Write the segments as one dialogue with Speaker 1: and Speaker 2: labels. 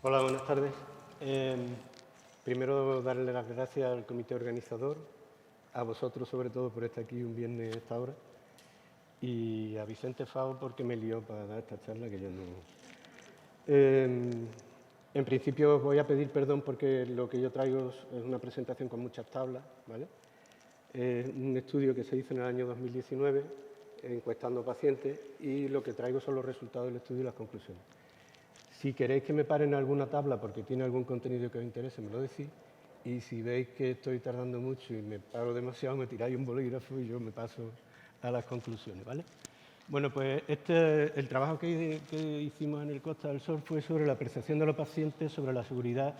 Speaker 1: Hola, buenas tardes. Primero, darle las gracias al comité organizador, a vosotros sobre todo por estar aquí un viernes a esta hora, y a Vicente Fao porque me lió para dar esta charla que yo no... En principio os voy a pedir perdón porque lo que yo traigo es una presentación con muchas tablas, ¿vale? Es un estudio que se hizo en el año 2019, encuestando pacientes, y lo que traigo son los resultados del estudio y las conclusiones. Si queréis que me paren alguna tabla porque tiene algún contenido que os interese, me lo decís. Y si veis que estoy tardando mucho y me paro demasiado, me tiráis un bolígrafo y yo me paso a las conclusiones, ¿vale? Bueno, pues el trabajo que hicimos en el Costa del Sol fue sobre la percepción de los pacientes sobre la seguridad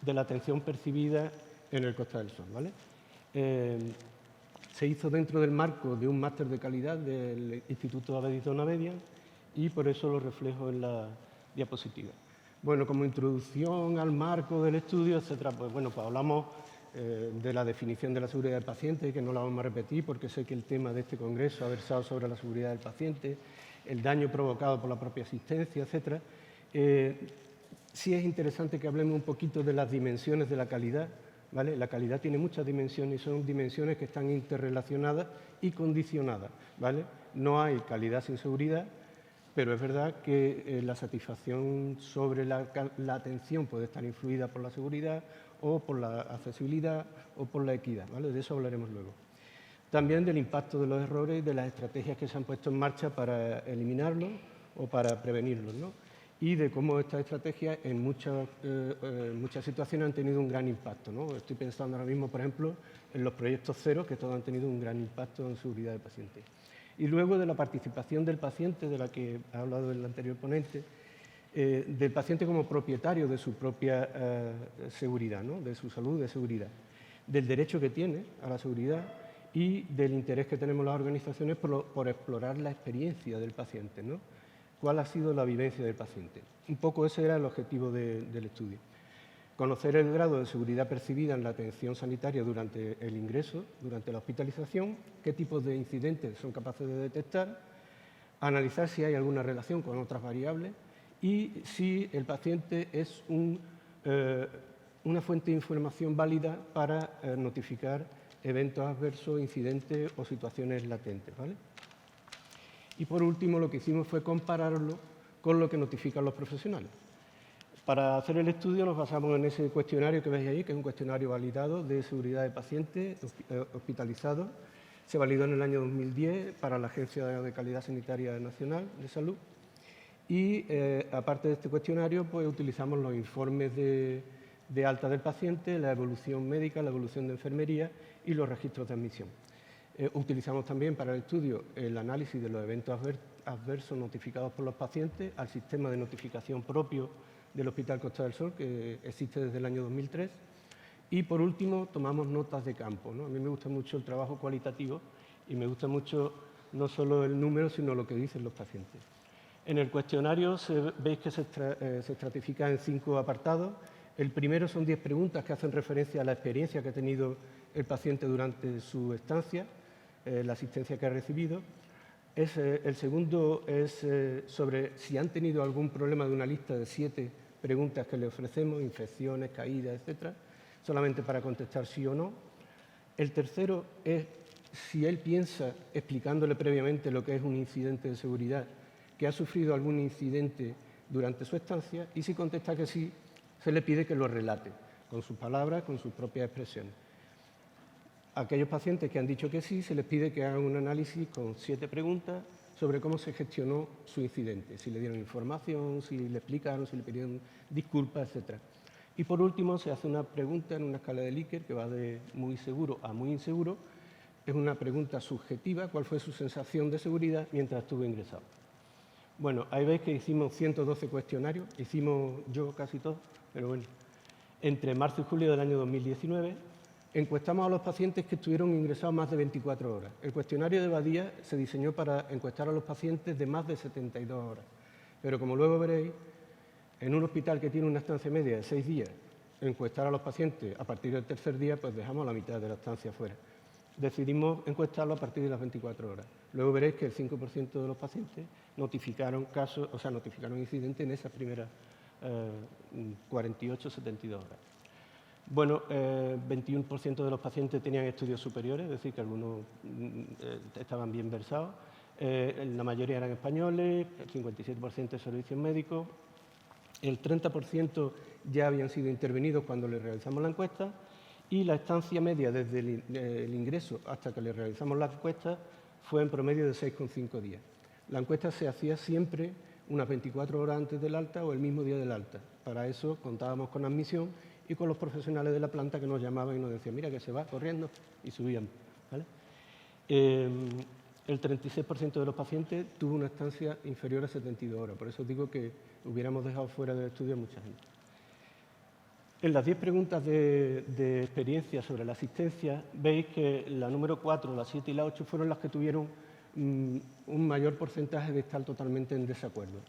Speaker 1: de la atención percibida en el Costa del Sol, ¿vale? Se hizo dentro del marco de un máster de calidad del Instituto Abedito Navedian y por eso lo reflejo en la diapositiva. Bueno, como introducción al marco del estudio, etcétera, pues bueno, pues hablamos de la definición de la seguridad del paciente, que no la vamos a repetir porque sé que el tema de este congreso ha versado sobre la seguridad del paciente, el daño provocado por la propia asistencia, etcétera. Sí es interesante que hablemos un poquito de las dimensiones de la calidad, ¿vale? La calidad tiene muchas dimensiones y son dimensiones que están interrelacionadas y condicionadas, ¿vale? No hay calidad sin seguridad, pero es verdad que la satisfacción sobre la atención puede estar influida por la seguridad o por la accesibilidad o por la equidad, ¿vale? De eso hablaremos luego. También del impacto de los errores y de las estrategias que se han puesto en marcha para eliminarlos o para prevenirlos, ¿no? Y de cómo estas estrategias en muchas situaciones han tenido un gran impacto, ¿no? Estoy pensando ahora mismo, por ejemplo, en los proyectos cero, que todos han tenido un gran impacto en seguridad del paciente. Y luego de la participación del paciente, de la que ha hablado el anterior ponente, del paciente como propietario de su propia seguridad, ¿no? De su salud, de seguridad, del derecho que tiene a la seguridad y del interés que tenemos las organizaciones por explorar la experiencia del paciente, ¿no? ¿Cuál ha sido la vivencia del paciente? Un poco ese era el objetivo del estudio. Conocer el grado de seguridad percibida en la atención sanitaria durante el ingreso, durante la hospitalización, qué tipos de incidentes son capaces de detectar, analizar si hay alguna relación con otras variables y si el paciente es una fuente de información válida para notificar eventos adversos, incidentes o situaciones latentes, ¿vale? Y por último, lo que hicimos fue compararlo con lo que notifican los profesionales. Para hacer el estudio nos basamos en ese cuestionario que veis ahí, que es un cuestionario validado de seguridad de pacientes hospitalizados. Se validó en el año 2010 para la Agencia de Calidad Sanitaria Nacional de Salud. Y aparte de este cuestionario, pues utilizamos los informes de alta del paciente, la evolución médica, la evolución de enfermería y los registros de admisión. Utilizamos también para el estudio el análisis de los eventos adversos notificados por los pacientes al sistema de notificación propio del Hospital Costa del Sol, que existe desde el año 2003. Y, por último, tomamos notas de campo, ¿no? A mí me gusta mucho el trabajo cualitativo y me gusta mucho no solo el número, sino lo que dicen los pacientes. En el cuestionario veis que se estratifica en 5 apartados. El primero son 10 preguntas que hacen referencia a la experiencia que ha tenido el paciente durante su estancia, la asistencia que ha recibido. El segundo es sobre si han tenido algún problema de una lista de 7 preguntas que le ofrecemos, infecciones, caídas, etcétera, solamente para contestar sí o no. El tercero es si él piensa, explicándole previamente lo que es un incidente de seguridad, que ha sufrido algún incidente durante su estancia, y si contesta que sí, se le pide que lo relate, con sus palabras, con sus propias expresiones. A aquellos pacientes que han dicho que sí, se les pide que hagan un análisis con 7 preguntas sobre cómo se gestionó su incidente, si le dieron información, si le explicaron, si le pidieron disculpas, etc. Y por último, se hace una pregunta en una escala de Likert que va de muy seguro a muy inseguro. Es una pregunta subjetiva, ¿cuál fue su sensación de seguridad mientras estuvo ingresado? Bueno, ahí veis que hicimos 112 cuestionarios, hicimos yo casi todos, pero bueno, entre marzo y julio del año 2019, encuestamos a los pacientes que estuvieron ingresados más de 24 horas. El cuestionario de Badía se diseñó para encuestar a los pacientes de más de 72 horas. Pero como luego veréis, en un hospital que tiene una estancia media de 6 días, encuestar a los pacientes a partir del tercer día, pues dejamos la mitad de la estancia fuera. Decidimos encuestarlo a partir de las 24 horas. Luego veréis que el 5% de los pacientes notificaron casos, o sea, notificaron incidentes en esas primeras 48-72 horas. Bueno, 21% de los pacientes tenían estudios superiores, es decir, que algunos estaban bien versados. La mayoría eran españoles, el 57% de servicios médicos, el 30% ya habían sido intervenidos cuando les realizamos la encuesta y la estancia media desde el ingreso hasta que les realizamos la encuesta fue en promedio de 6,5 días. La encuesta se hacía siempre unas 24 horas antes del alta o el mismo día del alta. Para eso contábamos con admisión y con los profesionales de la planta que nos llamaban y nos decían, mira que se va corriendo, y subían, ¿vale? El 36% de los pacientes tuvo una estancia inferior a 72 horas. Por eso digo que hubiéramos dejado fuera del estudio a mucha gente. En las 10 preguntas de experiencia sobre la asistencia, veis que la número 4, la 7 y la 8 fueron las que tuvieron un mayor porcentaje de estar totalmente en desacuerdo.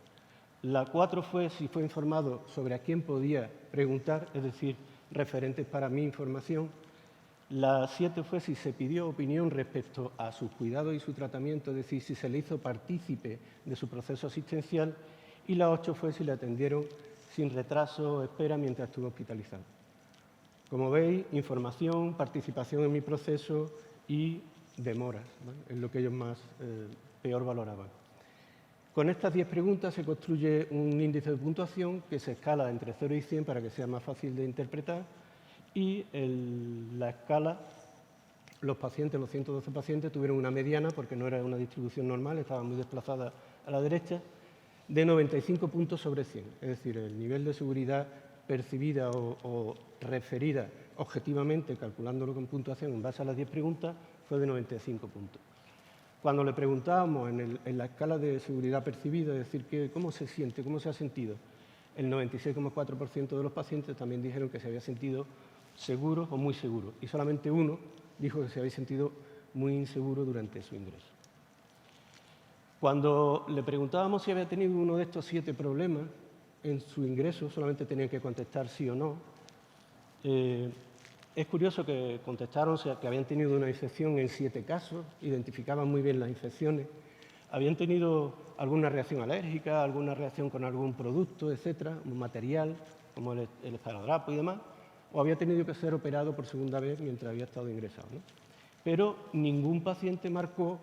Speaker 1: La 4 fue si fue informado sobre a quién podía preguntar, es decir, referentes para mi información. La 7 fue si se pidió opinión respecto a sus cuidados y su tratamiento, es decir, si se le hizo partícipe de su proceso asistencial. Y la 8 fue si le atendieron sin retraso o espera mientras estuvo hospitalizado. Como veis, información, participación en mi proceso y demoras, ¿vale? Es lo que ellos más peor valoraban. Con estas 10 preguntas se construye un índice de puntuación que se escala entre 0 y 100 para que sea más fácil de interpretar y la escala, los pacientes, los 112 pacientes, tuvieron una mediana porque no era una distribución normal, estaban muy desplazadas a la derecha, de 95 puntos sobre 100. Es decir, el nivel de seguridad percibida o referida objetivamente, calculándolo con puntuación en base a las 10 preguntas, fue de 95 puntos. Cuando le preguntábamos en la escala de seguridad percibida, es decir, ¿cómo se siente, cómo se ha sentido? El 96,4% de los pacientes también dijeron que se había sentido seguro o muy seguro. Y solamente uno dijo que se había sentido muy inseguro durante su ingreso. Cuando le preguntábamos si había tenido uno de estos 7 problemas en su ingreso, solamente tenían que contestar sí o no. Es curioso que contestaron que habían tenido una infección en 7 casos, identificaban muy bien las infecciones, habían tenido alguna reacción alérgica, alguna reacción con algún producto, etcétera, un material, como el esparadrapo y demás, o había tenido que ser operado por segunda vez mientras había estado ingresado, ¿no? Pero ningún paciente marcó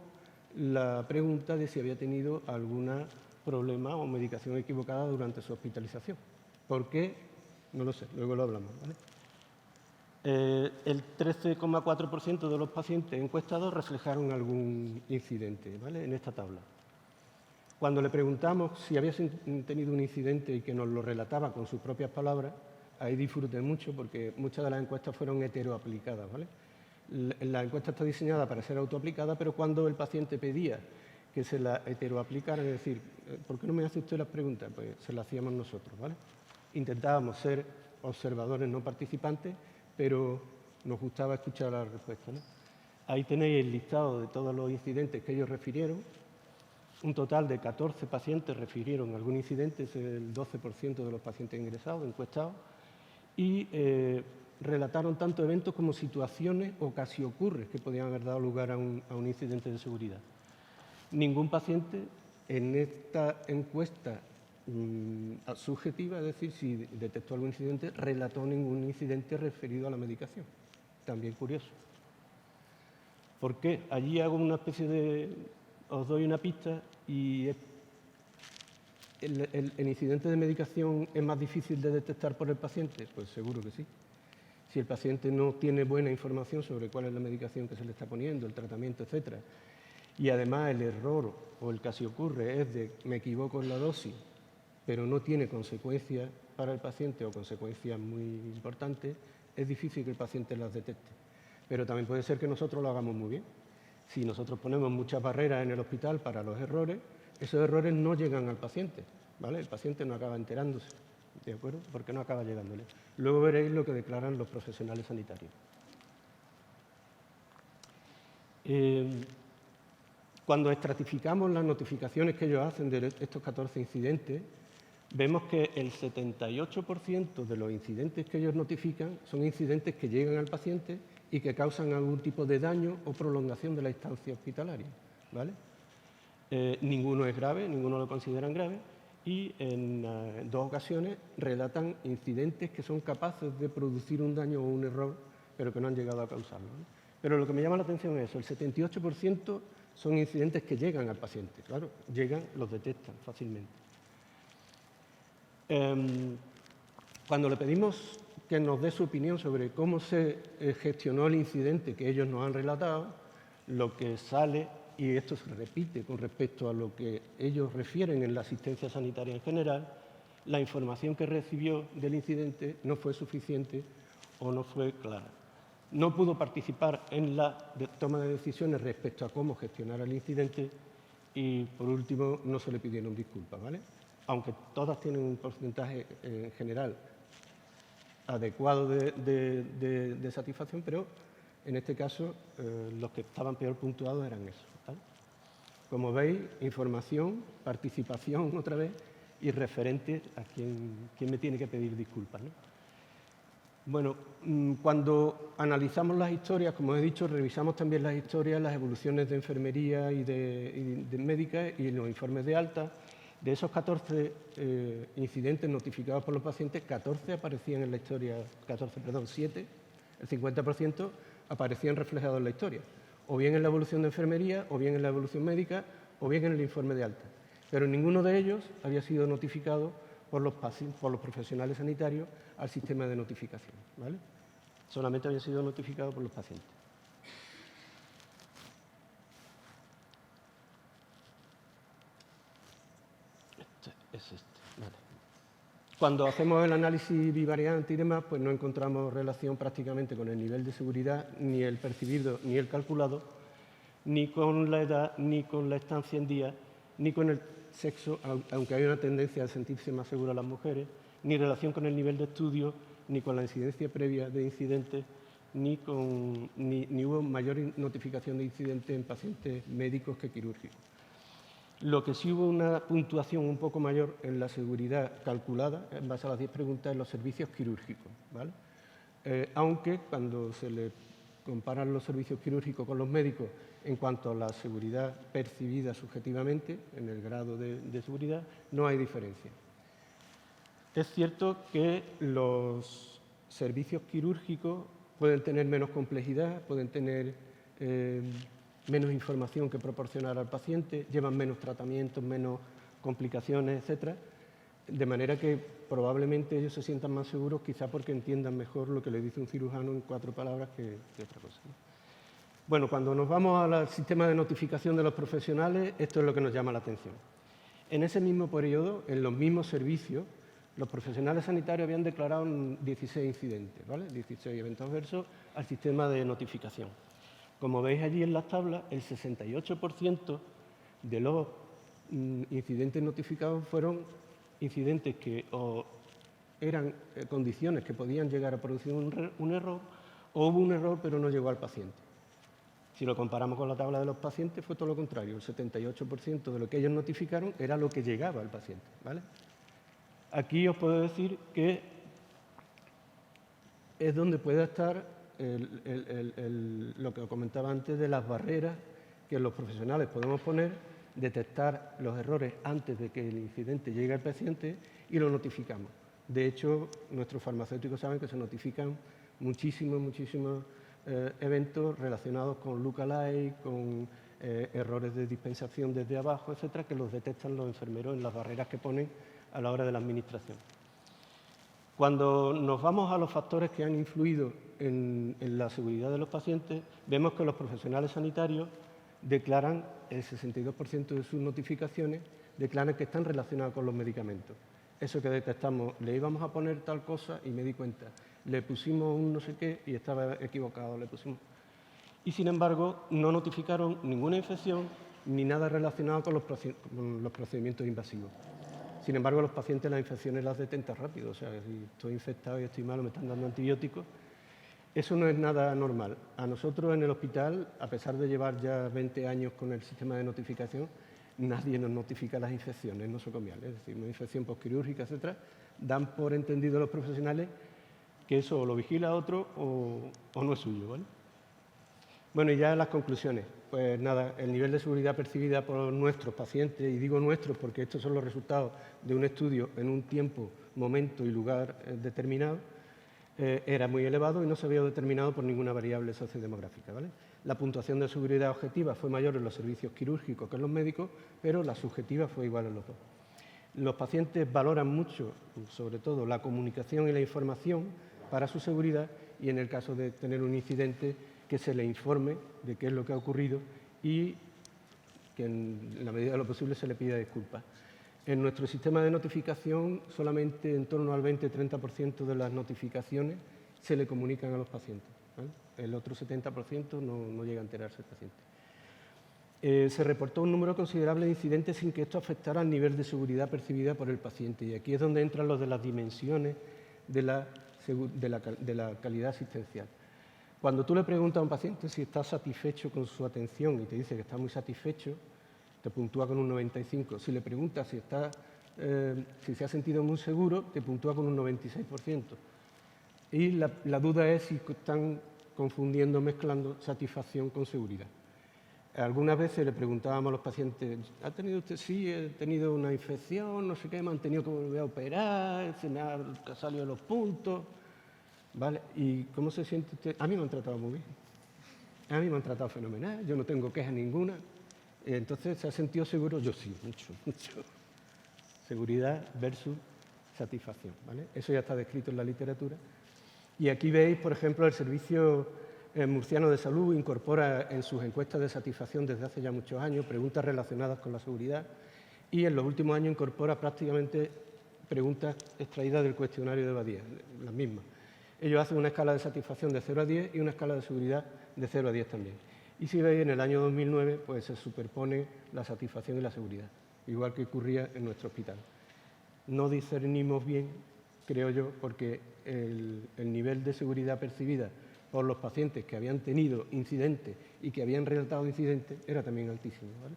Speaker 1: la pregunta de si había tenido algún problema o medicación equivocada durante su hospitalización. ¿Por qué? No lo sé, luego lo hablamos, ¿vale? El 13,4% de los pacientes encuestados reflejaron algún incidente, ¿vale?, en esta tabla. Cuando le preguntamos si había tenido un incidente y que nos lo relataba con sus propias palabras, ahí disfruté mucho porque muchas de las encuestas fueron heteroaplicadas, ¿vale? La encuesta está diseñada para ser autoaplicada, pero cuando el paciente pedía que se la heteroaplicaran, es decir, ¿por qué no me hace usted las preguntas? Pues se las hacíamos nosotros, ¿vale? Intentábamos ser observadores no participantes, pero nos gustaba escuchar la respuesta, ¿no? Ahí tenéis el listado de todos los incidentes que ellos refirieron. Un total de 14 pacientes refirieron algún incidente, es el 12% de los pacientes ingresados, encuestados, y relataron tanto eventos como situaciones o casi ocurres que podían haber dado lugar a un incidente de seguridad. Ningún paciente en esta encuesta subjetiva, es decir, si detectó algún incidente, relató ningún incidente referido a la medicación. También curioso. ¿Por qué? Allí hago una especie de... os doy una pista y ¿el incidente de medicación es más difícil de detectar por el paciente? Pues seguro que sí. Si el paciente no tiene buena información sobre cuál es la medicación que se le está poniendo, el tratamiento, etcétera, y además el error o el casi ocurre es de me equivoco en la dosis, pero no tiene consecuencias para el paciente o consecuencias muy importantes, es difícil que el paciente las detecte. Pero también puede ser que nosotros lo hagamos muy bien. Si nosotros ponemos muchas barreras en el hospital para los errores, esos errores no llegan al paciente, ¿vale? El paciente no acaba enterándose, ¿de acuerdo? Porque no acaba llegándole. Luego veréis lo que declaran los profesionales sanitarios. Cuando estratificamos las notificaciones que ellos hacen de estos 14 incidentes, vemos que el 78% de los incidentes que ellos notifican son incidentes que llegan al paciente y que causan algún tipo de daño o prolongación de la estancia hospitalaria, ¿vale? Ninguno es grave, ninguno lo consideran grave, y en 2 ocasiones relatan incidentes que son capaces de producir un daño o un error, pero que no han llegado a causarlo, ¿no? Pero lo que me llama la atención es eso, el 78% son incidentes que llegan al paciente, claro, llegan, los detectan fácilmente. Cuando le pedimos que nos dé su opinión sobre cómo se gestionó el incidente que ellos nos han relatado, lo que sale, y esto se repite con respecto a lo que ellos refieren en la asistencia sanitaria en general, la información que recibió del incidente no fue suficiente o no fue clara. No pudo participar en la toma de decisiones respecto a cómo gestionar el incidente y, por último, no se le pidieron disculpas, ¿vale? Aunque todas tienen un porcentaje en general adecuado de satisfacción, pero en este caso los que estaban peor puntuados eran esos, ¿vale? Como veis, información, participación otra vez y referente a quién me tiene que pedir disculpas, ¿no? Bueno, cuando analizamos las historias, como he dicho, revisamos también las historias, las evoluciones de enfermería y de médica y los informes de alta. De esos 14 incidentes notificados por los pacientes, 14 aparecían en la historia, 7, el 50% aparecían reflejados en la historia, o bien en la evolución de enfermería, o bien en la evolución médica, o bien en el informe de alta. Pero ninguno de ellos había sido notificado por los profesionales sanitarios al sistema de notificación, ¿vale? Solamente había sido notificado por los pacientes. Vale. Cuando hacemos el análisis bivariante y demás, pues no encontramos relación prácticamente con el nivel de seguridad, ni el percibido, ni el calculado, ni con la edad, ni con la estancia en día, ni con el sexo, aunque hay una tendencia a sentirse más seguras las mujeres, ni relación con el nivel de estudio, ni con la incidencia previa de incidentes, ni hubo mayor notificación de incidentes en pacientes médicos que quirúrgicos. Lo que sí hubo una puntuación un poco mayor en la seguridad calculada, en base a las 10 preguntas, en los servicios quirúrgicos, ¿vale? Aunque cuando se le comparan los servicios quirúrgicos con los médicos en cuanto a la seguridad percibida subjetivamente, en el grado de seguridad, no hay diferencia. Es cierto que los servicios quirúrgicos pueden tener menos complejidad, pueden tener menos información que proporcionar al paciente, llevan menos tratamientos, menos complicaciones, etcétera, de manera que probablemente ellos se sientan más seguros, quizá porque entiendan mejor lo que le dice un cirujano en 4 palabras que otra cosa, ¿no? Bueno, cuando nos vamos al sistema de notificación de los profesionales, esto es lo que nos llama la atención. En ese mismo periodo, en los mismos servicios, los profesionales sanitarios habían declarado 16 incidentes, ¿vale? 16 eventos adversos al sistema de notificación. Como veis allí en las tablas, el 68% de los incidentes notificados fueron incidentes que o eran condiciones que podían llegar a producir un error, o hubo un error pero no llegó al paciente. Si lo comparamos con la tabla de los pacientes, fue todo lo contrario. El 78% de lo que ellos notificaron era lo que llegaba al paciente, ¿vale? Aquí os puedo decir que es donde puede estar lo que os comentaba antes de las barreras que los profesionales podemos poner, detectar los errores antes de que el incidente llegue al paciente y lo notificamos. De hecho, nuestros farmacéuticos saben que se notifican muchísimos eventos relacionados con lookalike, con errores de dispensación desde abajo, etcétera, que los detectan los enfermeros en las barreras que ponen a la hora de la administración. Cuando nos vamos a los factores que han influido en la seguridad de los pacientes, vemos que los profesionales sanitarios declaran, el 62% de sus notificaciones, declaran que están relacionados con los medicamentos. Eso que detectamos, le íbamos a poner tal cosa y me di cuenta, le pusimos un no sé qué y estaba equivocado, le pusimos. Y sin embargo, no notificaron ninguna infección ni nada relacionado con los procedimientos invasivos. Sin embargo, los pacientes las infecciones las detectan rápido, o sea, si estoy infectado y estoy malo, me están dando antibióticos. Eso no es nada normal. A nosotros en el hospital, a pesar de llevar ya 20 años con el sistema de notificación, nadie nos notifica las infecciones nosocomiales, es decir, una infección postquirúrgica, etcétera, dan por entendido los profesionales que eso o lo vigila otro o no es suyo, ¿vale? Bueno, y ya las conclusiones. Pues nada, el nivel de seguridad percibida por nuestros pacientes, y digo nuestros porque estos son los resultados de un estudio en un tiempo, momento y lugar determinado, era muy elevado y no se había determinado por ninguna variable sociodemográfica, ¿vale? La puntuación de seguridad objetiva fue mayor en los servicios quirúrgicos que en los médicos, pero la subjetiva fue igual en los dos. Los pacientes valoran mucho, sobre todo, la comunicación y la información para su seguridad y, en el caso de tener un incidente, que se le informe de qué es lo que ha ocurrido y que, en la medida de lo posible, se le pida disculpas. En nuestro sistema de notificación, solamente en torno al 20-30% de las notificaciones se le comunican a los pacientes, ¿vale? El otro 70% no llega a enterarse el paciente. Se reportó un número considerable de incidentes sin que esto afectara al nivel de seguridad percibida por el paciente. Y aquí es donde entran los de las dimensiones de la calidad asistencial. Cuando tú le preguntas a un paciente si está satisfecho con su atención y te dice que está muy satisfecho, te puntúa con un 95. Si le preguntas si se ha sentido muy seguro, te puntúa con un 96%. Y la duda es si están confundiendo, mezclando satisfacción con seguridad. Algunas veces le preguntábamos a los pacientes, ¿ha tenido usted? Sí, he tenido una infección, no sé qué, me han tenido que volver a operar, se me han salido los puntos, ¿vale? ¿Y cómo se siente usted? A mí me han tratado muy bien, a mí me han tratado fenomenal, yo no tengo queja ninguna. Entonces, ¿se ha sentido seguro? Yo sí, mucho, mucho. Seguridad versus satisfacción, ¿vale? Eso ya está descrito en la literatura. Y aquí veis, por ejemplo, el Servicio Murciano de Salud incorpora en sus encuestas de satisfacción desde hace ya muchos años preguntas relacionadas con la seguridad y en los últimos años incorpora prácticamente preguntas extraídas del cuestionario de Badía, las mismas. Ellos hacen una escala de satisfacción de 0 a 10 y una escala de seguridad de 0 a 10 también. Y si veis, en el año 2009 pues se superpone la satisfacción y la seguridad, igual que ocurría en nuestro hospital. No discernimos bien, creo yo, porque el nivel de seguridad percibida por los pacientes que habían tenido incidentes y que habían relatado incidentes era también altísimo, ¿vale?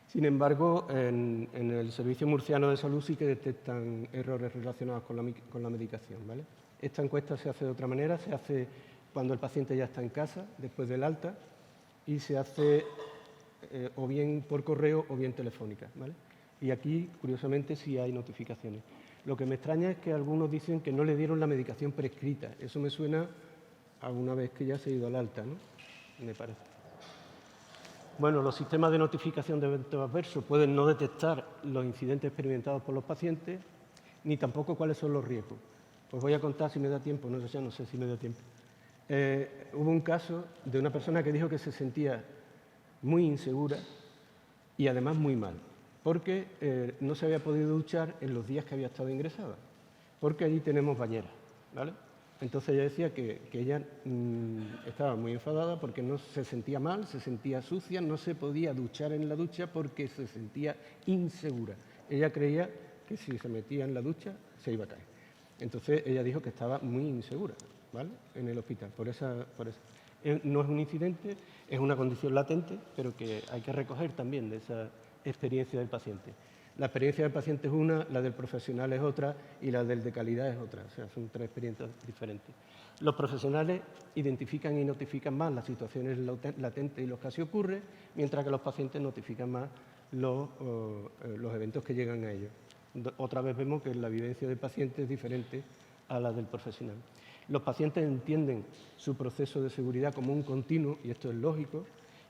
Speaker 1: Sin embargo, en el Servicio Murciano de Salud sí que detectan errores relacionados con la medicación, ¿vale? Esta encuesta se hace de otra manera, se hace cuando el paciente ya está en casa, después del alta, y se hace o bien por correo o bien telefónica, ¿vale? Y aquí, curiosamente, sí hay notificaciones. Lo que me extraña es que algunos dicen que no le dieron la medicación prescrita. Eso me suena a una vez que ya se ha ido al alta, ¿no? Me parece. Bueno, los sistemas de notificación de eventos adversos pueden no detectar los incidentes experimentados por los pacientes, ni tampoco cuáles son los riesgos. Os voy a contar, si me da tiempo, no sé si me da tiempo. Hubo un caso de una persona que dijo que se sentía muy insegura y además muy mal, porque no se había podido duchar en los días que había estado ingresada, porque allí tenemos bañeras, ¿vale? Entonces ella decía que ella estaba muy enfadada porque no se sentía mal, se sentía sucia, no se podía duchar en la ducha porque se sentía insegura. Ella creía que si se metía en la ducha se iba a caer. Entonces ella dijo que estaba muy insegura, ¿vale?, en el hospital. Por eso. No es un incidente, es una condición latente, pero que hay que recoger también de esa experiencia del paciente. La experiencia del paciente es una, la del profesional es otra y la del de calidad es otra. O sea, son tres experiencias diferentes. Los profesionales identifican y notifican más las situaciones latentes y los que así ocurre, mientras que los pacientes notifican más los eventos que llegan a ellos. Otra vez vemos que la vivencia del paciente es diferente a la del profesional. Los pacientes entienden su proceso de seguridad como un continuo, y esto es lógico,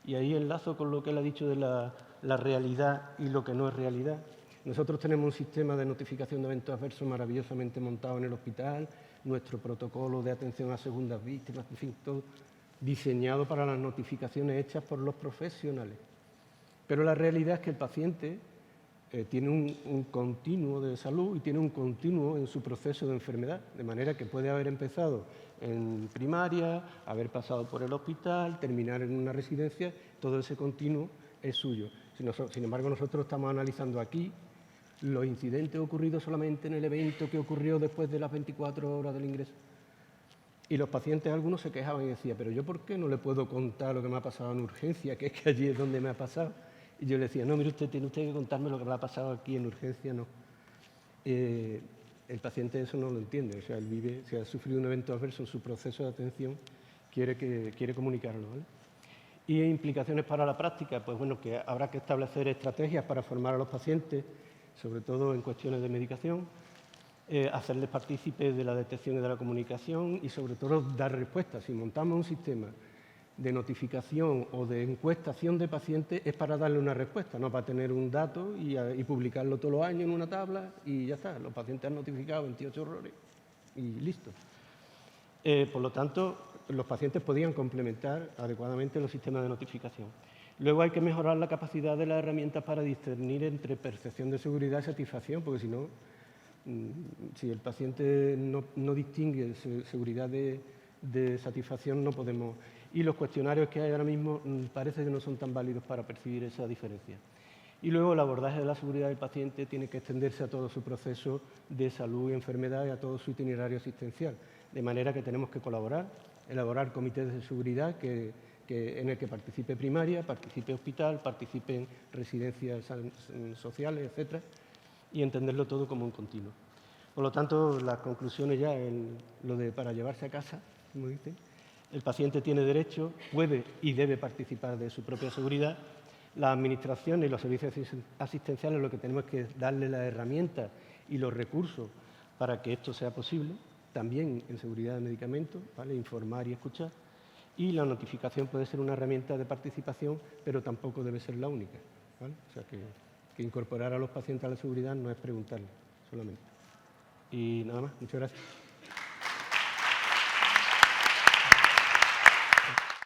Speaker 1: y ahí enlazo con lo que él ha dicho de la realidad y lo que no es realidad. Nosotros tenemos un sistema de notificación de eventos adversos maravillosamente montado en el hospital, nuestro protocolo de atención a segundas víctimas, en fin, todo diseñado para las notificaciones hechas por los profesionales. Pero la realidad es que el paciente tiene un continuo de salud y tiene un continuo en su proceso de enfermedad, de manera que puede haber empezado en primaria, haber pasado por el hospital, terminar en una residencia, todo ese continuo es suyo. Sin embargo, nosotros estamos analizando aquí los incidentes ocurridos solamente en el evento que ocurrió después de las 24 horas del ingreso. Y los pacientes, algunos se quejaban y decían, pero yo ¿por qué no le puedo contar lo que me ha pasado en urgencia, que es que allí es donde me ha pasado? Y yo le decía, no, mire usted, tiene usted que contarme lo que le ha pasado aquí en urgencia, no. El paciente eso no lo entiende, o sea, él vive, si ha sufrido un evento adverso en su proceso de atención, quiere comunicarlo, ¿vale? Y implicaciones para la práctica, pues bueno, que habrá que establecer estrategias para formar a los pacientes, sobre todo en cuestiones de medicación, hacerles partícipes de la detección y de la comunicación y sobre todo dar respuestas. Si montamos un sistema de notificación o de encuestación de pacientes es para darle una respuesta, no para tener un dato y publicarlo todos los años en una tabla y ya está. Los pacientes han notificado 28 errores y listo. Por lo tanto, los pacientes podían complementar adecuadamente los sistemas de notificación. Luego hay que mejorar la capacidad de las herramientas para discernir entre percepción de seguridad y satisfacción, porque si no, si el paciente no distingue seguridad de satisfacción, no podemos. Y los cuestionarios que hay ahora mismo parece que no son tan válidos para percibir esa diferencia. Y luego el abordaje de la seguridad del paciente tiene que extenderse a todo su proceso de salud y enfermedad y a todo su itinerario asistencial. De manera que tenemos que colaborar, elaborar comités de seguridad en el que participe primaria, participe hospital, participen residencias sociales, etcétera, y entenderlo todo como un continuo. Por lo tanto, las conclusiones ya, para llevarse a casa, como dicen, el paciente tiene derecho, puede y debe participar de su propia seguridad. La administración y los servicios asistenciales lo que tenemos es que darle las herramientas y los recursos para que esto sea posible, también en seguridad de medicamentos, ¿vale? Informar y escuchar. Y la notificación puede ser una herramienta de participación, pero tampoco debe ser la única, ¿vale? O sea que incorporar a los pacientes a la seguridad no es preguntarles solamente. Y nada más, muchas gracias.